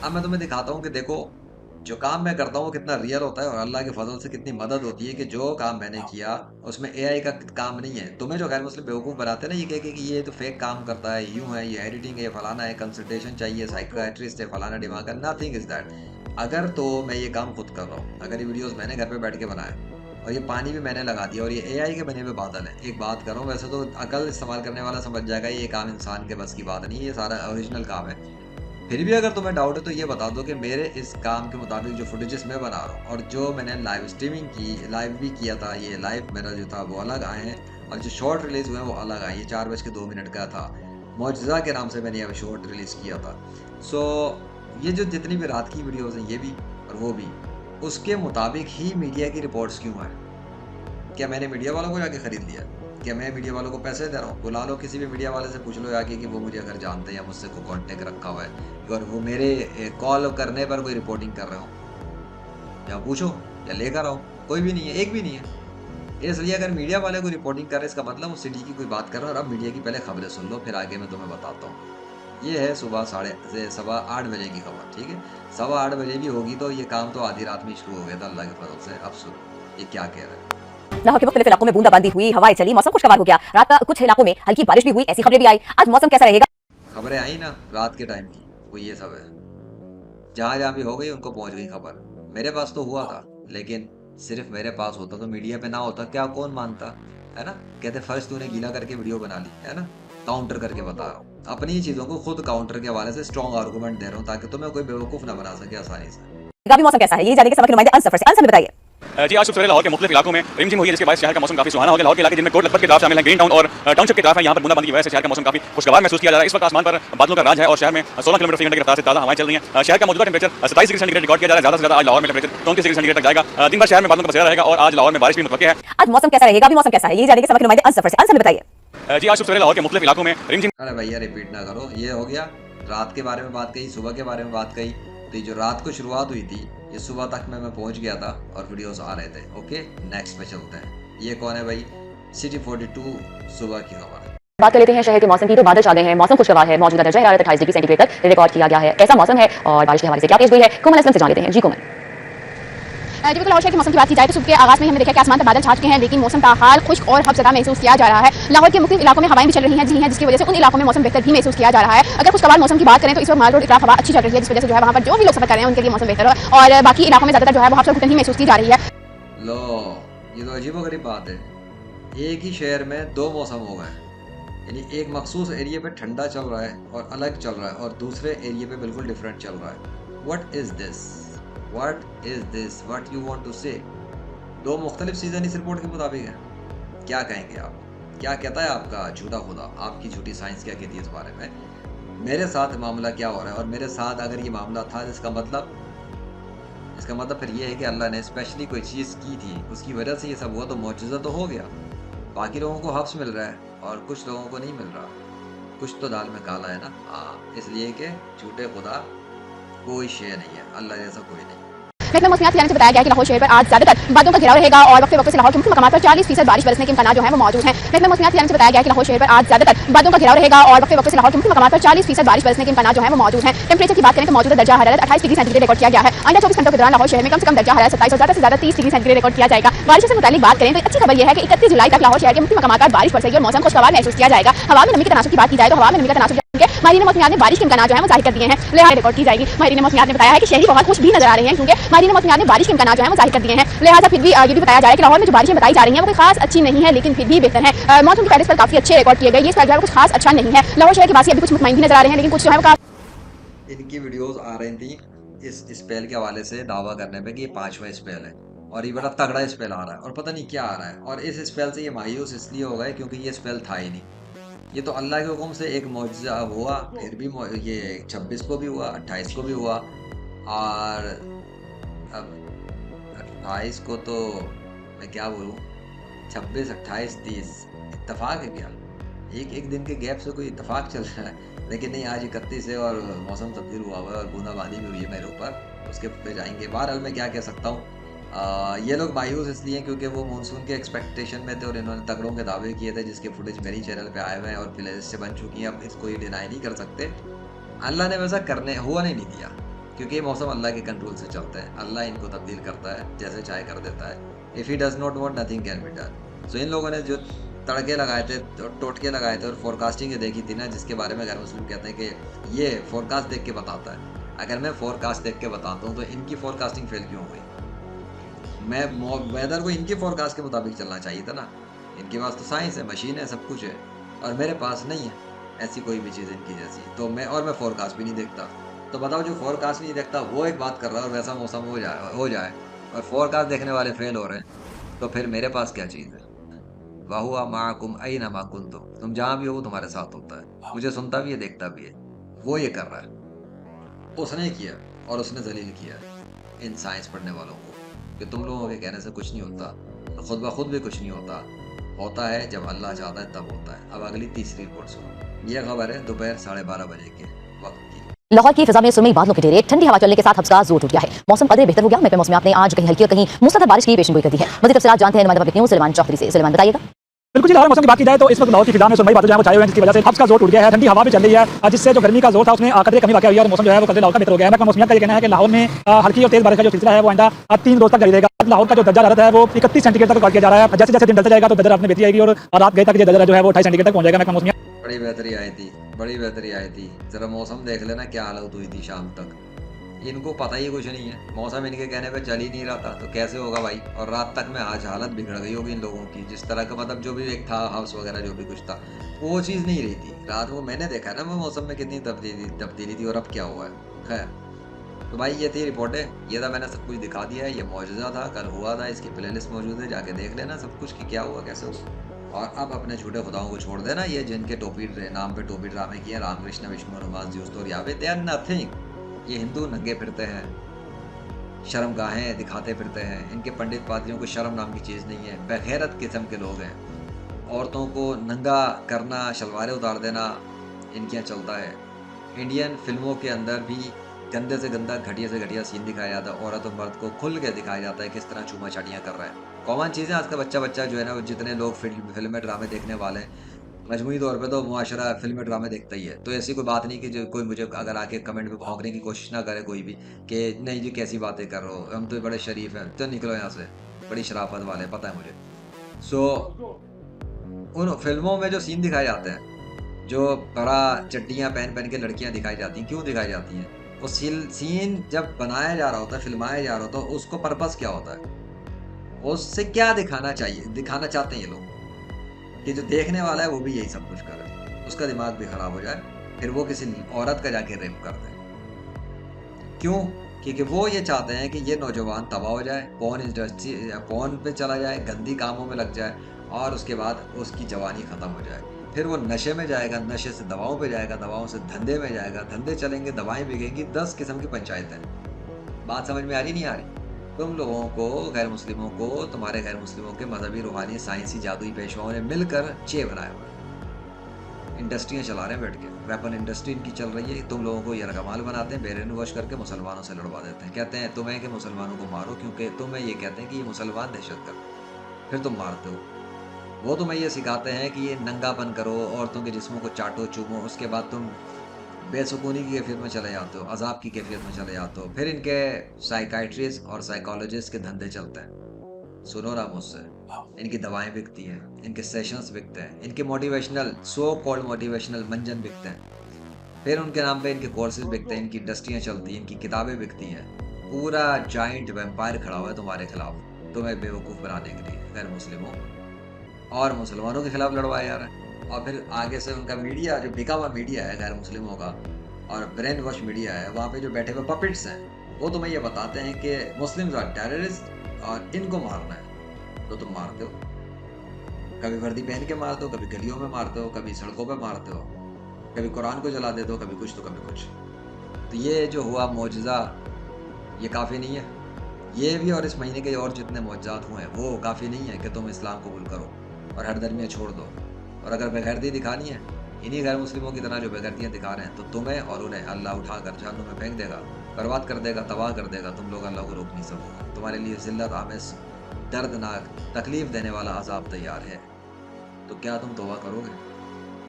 अब मैं तुम्हें दिखाता हूँ कि देखो, जो काम मैं करता हूँ वो कितना रियल होता है और अल्लाह के फजल से कितनी मदद होती है कि जो काम मैंने किया उसमें एआई का काम नहीं है। तुम्हें जो गैर मुस्लिम बेवकूफ़ बनाते हैं ना, ये कह के कि ये तो फेक काम करता है, यूं है, ये एडिटिंग है, फलाना है, कंसल्टेशन चाहिए, साइकियाट्रिस्ट है, फलाना दिमाग का, नथिंग इज दैट। अगर तो मैं ये काम खुद कर रहा हूँ, अगर ये वीडियोस मैंने घर पे बैठ के बनाए और ये पानी भी मैंने लगा दिया और ये एआई के बने हुए बादल है, एक बात कर रहा हूँ, वैसे तो अकल इस्तेमाल करने वाला समझ जाएगा ये काम इंसान के बस की बात नहीं है, ये सारा ओरिजिनल काम है। फिर भी अगर तुम्हें डाउट है तो ये बता दो कि मेरे इस काम के मुताबिक जो फुटेजेस मैं बना रहा हूँ और जो मैंने लाइव स्ट्रीमिंग की, लाइव भी किया था, ये लाइव मेरा जो था वो अलग आए हैं और जो शॉर्ट रिलीज हुए हैं वो अलग आए। ये 4:02 का था, मौजज़ा के नाम से मैंने ये शॉर्ट रिलीज किया था। सो ये जो जितनी भी रात की वीडियोस हैं, ये भी और वो भी, उसके मुताबिक ही मीडिया की रिपोर्ट्स क्यों हैं? क्या मैंने मीडिया वालों को जाके खरीद लिया? क्या मैं मीडिया वालों को पैसे दे रहा हूँ? बुला लो किसी भी मीडिया वाले से, पूछ लो जाके कि वो मुझे अगर जानते हैं या मुझसे कोई कांटेक्ट रखा हुआ है और वो मेरे कॉल करने पर कोई रिपोर्टिंग कर रहे हो, या पूछो या लेकर आओ। कोई भी नहीं है, एक भी नहीं है। इसलिए अगर मीडिया वाले को रिपोर्टिंग कर रहे हैं, इसका मतलब वो सिटी की कोई बात कर रहा है। और अब मीडिया की पहले खबरें सुन लो, फिर आगे मैं तुम्हें बताता हूँ। ये है सुबह साढ़े से 8:15 की खबर, ठीक है। 8:15 भी होगी तो ये काम तो आधी रात में ही शुरू हो गया था अल्लाह के फजल से। अब सुनो ये क्या कह रहे हैं। लाहौर के मुख्तलिफ इलाकों में बूंदाबांदी हुई, हवाएं चली, मौसम खुशगवार हो गया। रात का कुछ इलाकों में हल्की बारिश भी हुई, ऐसी खबरें भी आई। आज मौसम कैसा रहेगा? खबरें आई ना रात के टाइम की, वो ये सब है। जहां जहां भी हो गई उनको पहुंच गई खबर। मेरे पास तो हुआ था, लेकिन सिर्फ मेरे पास होता तो मीडिया पे ना होता, क्या कौन मानता, है ना। कहते फर्स्ट तूने गीला करके वीडियो बना ली, है ना। काउंटर करके बता रहा हूँ, अपनी ही चीजों को खुद काउंटर के हवाले से स्ट्रॉन्ग आर्गूमेंट दे रहा हूँ ताकि तुम्हें कोई बेवकूफ ना बना सके आसानी से। भी मौसम कैसा है, ये जाने के सबक नुमाइंदे अंसफर से। अंसर बताइए। जी, आज सुबह लाहौर के मुख्तलिफ इलाकों में रिमझिम हुई है, जिसके बाद शहर का मौसम काफी सुहाना हो गया। लाहौर के इलाके जिनमें कोट लखपत के तरफ शामिल है, ग्रीन टाउन और टाउनशिप के तरफ है, यहाँ पर बूंदाबांदी की वजह से शहर का मौसम काफी खुशगवार महसूस किया जा रहा है। इस वक्त आसमान पर बादलों का राज है और शहर में 16 किलोमीटर फी घंटे की रफ्तार से ताज़ा हवाएं चल रही हैं। शहर का मौजूदा टेंपरेचर 27 डिग्री सेंटीग्रेड रिकॉर्ड किया जा रहा है। ज्यादा से ज्यादा आज लाहौर में टेंपरेचर 34 डिग्री सेंटीग्रेड तक जाएगा। दिन भर शहर में बादलों का बसेरा रहेगा और आज लाहौर में बारिश भी मुतवक्किल है। आज मौसम कैसा रहेगा, भी मौसम कैसा है, ये जाने के सबक नुमाइंदे अंसफर से। अंसर बताइए। जी, आज सुबह लाहौर के मुख्तलिफ इलाकों में रिमझिम। अरे भैया रिपीट ना करो, ये हो गया। रात के बारे में बात कही, सुबह के बारे में बात कही, तो ये जो रात को शुरुआत हुई थी ये सुबह तक मैं पहुंच गया था और वीडियोस आ रहे थे। ओके, नेक्स्ट पे चलते हैं। ये कौन है भाई? सिटी 42 सुबह की खबर। बात कर लेते हैं शहर के मौसम की। तो बादल छा गए हैं, मौसम खुशगवार है, मौजूदा दर्जा हरारत 28 डिग्री सेंटीग्रेड तक रिकॉर्ड किया गया है। कैसा मौसम है और बारिश के हवाले से क्या पेश गोई है, कोमल असलम से जान लेते हैं। जी कोमल। जी बिल्कुल, लाहौर शहर के मौसम की बात की जाए तो सुबह के आगाज में हमने देखा कि आसमान पर बादल छा चुके हैं, लेकिन मौसम का हाल खुश्क और हबसदा महसूस किया जा रहा है। लाहौर के मुख्तलिफ इलाकों में हवाएं भी चल रही हैं, जिसकी वजह से उन इलाकों में मौसम बेहतर भी महसूस किया जा रहा है। अगर खुशगवार मौसम की बात करें तो इस वक्त माल रोड इतराफ हवा अच्छी चल रही है, जिस वजह से जो है वहाँ पर जो भी लोग सफर कर रहे हैं उनके लिए मौसम बेहतर है और बाकी इलाकों में ज्यादातर जो है वो हफ्सा घुटन ही महसूस की जा रही है। लो, ये तो अजीब व गरीब बात है। एक ही शहर में दो मौसम हो गए, यानी एक मखसूस एरिया पे ठंडा चल रहा है और अलग चल रहा है और दूसरे एरिया पे बिल्कुल डिफरेंट चल रहा है। What is this? What is this? What you want to say? दो मुख्तलिफ सीजन इस रिपोर्ट के मुताबिक है। क्या कहेंगे आप? क्या कहता है आपका झूठा खुदा, आपकी झूठी साइंस क्या कहती है इस बारे में? मेरे साथ मामला क्या हो रहा है और मेरे साथ अगर ये मामला था, इसका मतलब फिर ये है कि अल्लाह ने स्पेशली कोई चीज़ की थी, उसकी वजह से ये सब हुआ, तो मौजूदा तो हो गया। बाकी लोगों को हफ्स मिल रहा है और कुछ लोगों को नहीं मिल रहा। कुछ तो दाल में काला है ना। हाँ, इसलिए कि झूठे खुदा कोई शेर नहीं है, अल्लाह जैसा कोई नहीं। महकमा मौसमियात की जानिब से बताया गया है कि लाहौर शहर पर आज ज्यादातर बादलों का घिराव रहेगा और वक्त से लाहौर के मुख्य मकामात पर 40% बारिश बरसने के इम्कान जो है वो मौजूद हैं। महकमा मौसमियात की जानिब से बताया गया है कि लाहौर शहर पर आज ज्यादातर बादलों का घिराव रहेगा और वक्त से लाहौर के मुख्य मकामात पर 40% बारिश बरसने के इम्कान जो है वो मौजूद हैं। टेंपरेचर की बात करें तो मौजूदा दर्जा हरारत 28 डिग्री सेंटीग्रेड रिकॉर्ड किया गया है। आइंदा 24 घंटों के दौरान लाहौर शहर में कम से कम दर्जा हरारत 27 और ज्यादा से ज्यादा 30 डिग्री सेंटीग्रेड रिकॉर्ड किया जाएगा। बारिश से मुतालिक बात करें तो अच्छी खबर यह है कि 31 जुलाई तक लाहौर शहर के मुख्य मकामात पर बारिश बरसेगी और मौसम खुशगवार महसूस किया जाएगा। हवा में नमी के तनासुब की बात की जाए तो हवा में नमी का तनासुब माहिरीन मौसमियात ने बारिश के इम्कान जो है वो जाहिर कर दिए हैं, लिहाजा रिकॉर्ड की जाएगी। माहिरीन मौसमियात ने बताया है कि शहरी बहुत खुश भी नजर आ रहे हैं क्योंकि माहिरीन मौसमियात ने बारिश के इम्कान जो है वो जाहिर कर दिए हैं। लिहाजा फिर भी ये भी बताया जा रहा है कि लाहौर में जो बारिशें बताई जा रही हैं वो कोई खास अच्छी नहीं है, लेकिन फिर भी बेहतर है। मौसम के पैलेस पर काफी अच्छे रिकॉर्ड किए गए, ये स्पेल जो है कुछ खास अच्छा नहीं है। लाहौर शहर के वासी अभी कुछ मुतमईन भी नजर आ रहे हैं, लेकिन कुछ जो है वो इनकी वीडियोस आ रही थी इस स्पेल के हवाले से दावा करने पे कि ये 5वां स्पेल है और ये बड़ा तगड़ा स्पेल आ रहा है और पता नहीं क्या आ रहा है। और इस स्पेल से ये मायूस इसलिए हो गए क्योंकि ये स्पेल था ही नहीं। ये तो अल्लाह के हुक्म से एक मौजज़ा हुआ, फिर भी ये 26 को भी हुआ, 28 को भी हुआ और अब 28 को तो मैं क्या बोलूँ, 26, 28, 30 इत्तेफाक है क्या? एक दिन के गैप से कोई इत्तेफाक चल रहा है। लेकिन नहीं, आज 31 है और मौसम तब्दील हुआ हुआ है और बूंदाबांदी भी हुई है मेरे ऊपर, उसके पे जाएंगे। बहरहाल मैं क्या कह सकता हूँ, ये लोग मायूस इसलिए क्योंकि वो मानसून के एक्सपेक्टेशन में थे और इन्होंने तगड़ों के दावे किए थे जिसके फुटेज मेरी चैनल पे आए हुए हैं और प्लेलिस्ट से बन चुकी हैं। अब इसको ये डिनाई नहीं कर सकते। अल्लाह ने वैसा करने हुआ नहीं दिया, क्योंकि ये मौसम अल्लाह के कंट्रोल से चलता है। अल्लाह इनको तब्दील करता है, जैसे चाहे कर देता है। If he does not want nothing can be done. So इन लोगों ने जो तड़के लगाए थे, टोटके लगाए थे और फोरकास्टिंग देखी थी ना, जिसके बारे में गैर मुस्लिम कहते हैं कि ये फोरकास्ट देख के बताता है। अगर मैं फोरकास्ट देख के बताता हूँ तो इनकी फोरकास्टिंग फेल क्यों हो गई? मैं वेदर को इनकी फोरकास्ट के मुताबिक चलना चाहिए था ना। इनके पास तो साइंस है, मशीन है, सब कुछ है, और मेरे पास नहीं है ऐसी कोई भी चीज़ इनकी जैसी। तो मैं फोरकास्ट भी नहीं देखता। तो बताओ, जो फोरकास्ट नहीं देखता वो एक बात कर रहा है और वैसा मौसम हो जाए और फोरकास्ट देखने वाले फेल हो रहे हैं, तो फिर मेरे पास क्या चीज़ है? वाहुआ माकुम अयना मा कुंतुम, तुम जहाँ भी हो वो तुम्हारे साथ होता है। मुझे सुनता भी है, देखता भी है। वो ये कर रहा है, उसने किया और उसने जलील किया इन साइंस पढ़ने वालों को कि तुम लोगों के कहने से कुछ नहीं होता, तो खुद ब खुद भी कुछ नहीं होता। होता है जब अल्लाह चाहता है तब होता है। अब अगली तीसरी रिपोर्ट सुनो। ये खबर है दोपहर 12:30 बजे के वक्त की। लाहौर की फिजा में सुरमई बादलों के डेरे, ठंडी हवा चलने के साथ हफ्स का जोर टूट गया है। मौसम कदर बेहतर हो गया। महकमे मौसमियात ने आज कहीं हल्की और कहीं मूसलाधार बारिश की पेशेनगोई कर दी है। मज़ीद तफसीलात जानते हैं नुमाइंदा पब्लिक न्यूज़ सुलेमान चौधरी से। सुलेमान, बताइएगा। बिल्कुल जी, लाहौर मौसम की बात की जाए तो इस वक्त लाहौर की फिजा में सुरमई बादल जो है वो छाए हुए हैं, जिसकी वजह से हब्स का जोर टूट गया है। ठंडी हवा भी चल रही है, जिससे जो गर्मी का जोर था उसमें कदरे कमी वाक़ हुई है और मौसम जो है वो कदरे लाहौर का बेहतर हो गया है। महकमा मौसमियात का ये कहना है कि लाहौर में हल्की और तेज बारिश का जो सिलसिला है वो आइंदा 3 रोज तक जारी रहेगा। लाहौर का जो दर्जा हरारत है वो 31 सेंटीग्रेड तक रिकॉर्ड किया जा रहा है। जैसे जैसे दिन ढलता जाएगा तो दर्जा अपने बेहतरी आएगी और रात गए तक ये दर्जा जो है वो 28 सेंटीग्रेड तक पहुंच जाएगा। महकमा मौसमियात बड़ी बेहतरी आई थी, बड़ी बेहतरी आई थी। जरा मौसम देख लेना क्या हालत हुई थी शाम तक। इनको पता ही कुछ नहीं है, मौसम इनके कहने पे चल ही नहीं रहा था, तो कैसे होगा भाई? और रात तक में आज हालत बिगड़ गई होगी इन लोगों की। जिस तरह का मतलब जो भी एक था हाउस वगैरह जो भी कुछ था, वो चीज़ नहीं रही थी रात को। मैंने देखा ना वो मौसम में कितनी तब्दीली थी और अब क्या हुआ है। खैर, तो भाई ये थी रिपोर्ट है, ये था, मैंने सब कुछ दिखा दिया है। ये मौजूदा था, कल हुआ था, इसकी प्लेलिस्ट मौजूद है, जाके देख लेना सब कुछ कि क्या हुआ कैसे हुआ। और अब अपने झूठे खुदाओं को छोड़ देना। ये जिनके टोपी नाम पे टोपी ड्रामे किए, रामकृष्ण विष्णु हनुमान जी और यावे, दे आर नथिंग। ये हिंदू नंगे फिरते हैं, शर्मगाहें दिखाते फिरते हैं। इनके पंडित पादरियों को शर्म नाम की चीज़ नहीं है। बेगैरत किस्म के लोग हैं। औरतों को नंगा करना, शलवारें उतार देना इनके यहाँ चलता है। इंडियन फिल्मों के अंदर भी गंदे से गंदा, घटिया से घटिया सीन दिखाया जाता है। औरत और मर्द को खुल के दिखाया जाता है किस तरह चूमा चाटियाँ कर रहा है। कॉमन चीज़ें आज का बच्चा जो है ना, जितने लोग फिल्में ड्रामे देखने वाले हैं, मजमूई तौर पे तो मुआशरा फिल्में ड्रामे देखता ही है। तो ऐसी कोई बात नहीं कि जो कोई मुझे अगर आके कमेंट में भौंकने की कोशिश ना करे कोई भी कि नहीं जी कैसी बातें कर रहे हो, हम तो बड़े शरीफ हैं, तो निकलो यहाँ से, बड़ी शराफत वाले, पता है मुझे। सो उन फिल्मों में जो सीन दिखाए जाते हैं, जो बड़ा चड्डियाँ पहन के लड़कियाँ दिखाई जाती हैं, क्यों दिखाई जाती हैं? वो सीन जब बनाया जा रहा होता है, फिल्माया जा रहा होता है, उसको पर्पस क्या होता है? उससे क्या दिखाना चाहते हैं ये लोग कि जो देखने वाला है वो भी यही सब कुछ करे, उसका दिमाग भी खराब हो जाए, फिर वो किसी औरत का जाके रेप कर दे। क्यों? क्योंकि वो ये चाहते हैं कि ये नौजवान तबाह हो जाए, पोर्न पे चला जाए, गंदी कामों में लग जाए और उसके बाद उसकी जवानी ख़त्म हो जाए। फिर वो नशे में जाएगा, नशे से दवाओं पे जाएगा, दवाओं से धंधे में जाएगा, धंधे चलेंगे, दवाएं बिकेंगी, 10 किस्म की पंचायत है। बात समझ में आ रही नहीं आ रही? तुम लोगों को, गैर मुस्लिमों को, तुम्हारे गैर मुस्लिमों के मजहबी, रूहानी, साइंसी, जादुई पेशवाओं ने मिलकर चे बनाया हुआ है। इंडस्ट्रियाँ चला रहे हैं बैठ के, वेपन इंडस्ट्री इनकी चल रही है। तुम लोगों को ये रकमाल बनाते हैं, बेरेन वॉश करके मुसलमानों से लड़वा देते हैं। कहते हैं तुम्हें कि मुसलमानों को मारो, क्योंकि तुम्हें ये कहते हैं कि ये मुसलमान दहशतगर्द, फिर तुम मारते हो। वो तुम्हें ये सिखाते हैं कि ये नंगापन करो, औरतों के जिस्मों को चाटो चूमो, उसके बाद तुम बेसुकूनी की कैफियत में चले जाते हो, अजाब की कैफियत में चले जाते हो। फिर इनके साइकाइट्रिस्ट और साइकोलॉजिस्ट के धंधे चलते हैं। सुनो ना मुझसे, इनकी दवाएं बिकती हैं, इनके सेशंस बिकते हैं, इनके मोटिवेशनल, सो कॉल्ड मोटिवेशनल मंजन बिकते हैं। फिर उनके नाम पे इनके कोर्सेज बिकते हैं, इनकी इंडस्ट्रियाँ चलती हैं, इनकी किताबें बिकती हैं। पूरा जाइंट वेम्पायर खड़ा हुआ है तुम्हारे खिलाफ, तुम्हें बेवकूफ़ बनाने के लिए। गैर मुस्लिमों और मुसलमानों के खिलाफ लड़वाया जा रहा है। और फिर आगे से उनका मीडिया, जो बिका हुआ मीडिया है गैर मुस्लिमों का और ब्रेन वॉश मीडिया है, वहाँ पे जो बैठे हुए पपिट्स हैं, वो तुम्हें ये बताते हैं कि मुस्लिम्स आर टेररिस्ट और इनको मारना है, तो तुम मारते हो। कभी वर्दी पहन के मारते हो, कभी गलियों में मारते हो, कभी सड़कों पे मारते हो, कभी कुरान को जला देते हो, कभी कुछ तो कभी कुछ। तो ये जो हुआ मौजज़ा, ये काफ़ी नहीं है। ये भी और इस महीने के और जितने मौजज़ात हुए हैं वो काफ़ी नहीं है कि तुम इस्लाम कबूल करो और हर धर्मियाँ छोड़ दो। और अगर बेगैरती दिखानी है इन्हीं गैर मुस्लिमों की तरह जो बेगैरतियाँ दिखा रहे हैं, तो तुम्हें और उन्हें अल्लाह उठाकर जहन्नुम में फेंक देगा, बर्बाद कर देगा, तबाह कर देगा। तुम लोग अल्लाह को रोक नहीं सकोगे। तुम्हारे लिए ज़िल्लत आमेज़, दर्दनाक, तकलीफ़ देने वाला अज़ाब तैयार है। तो क्या तुम तौबा करोगे?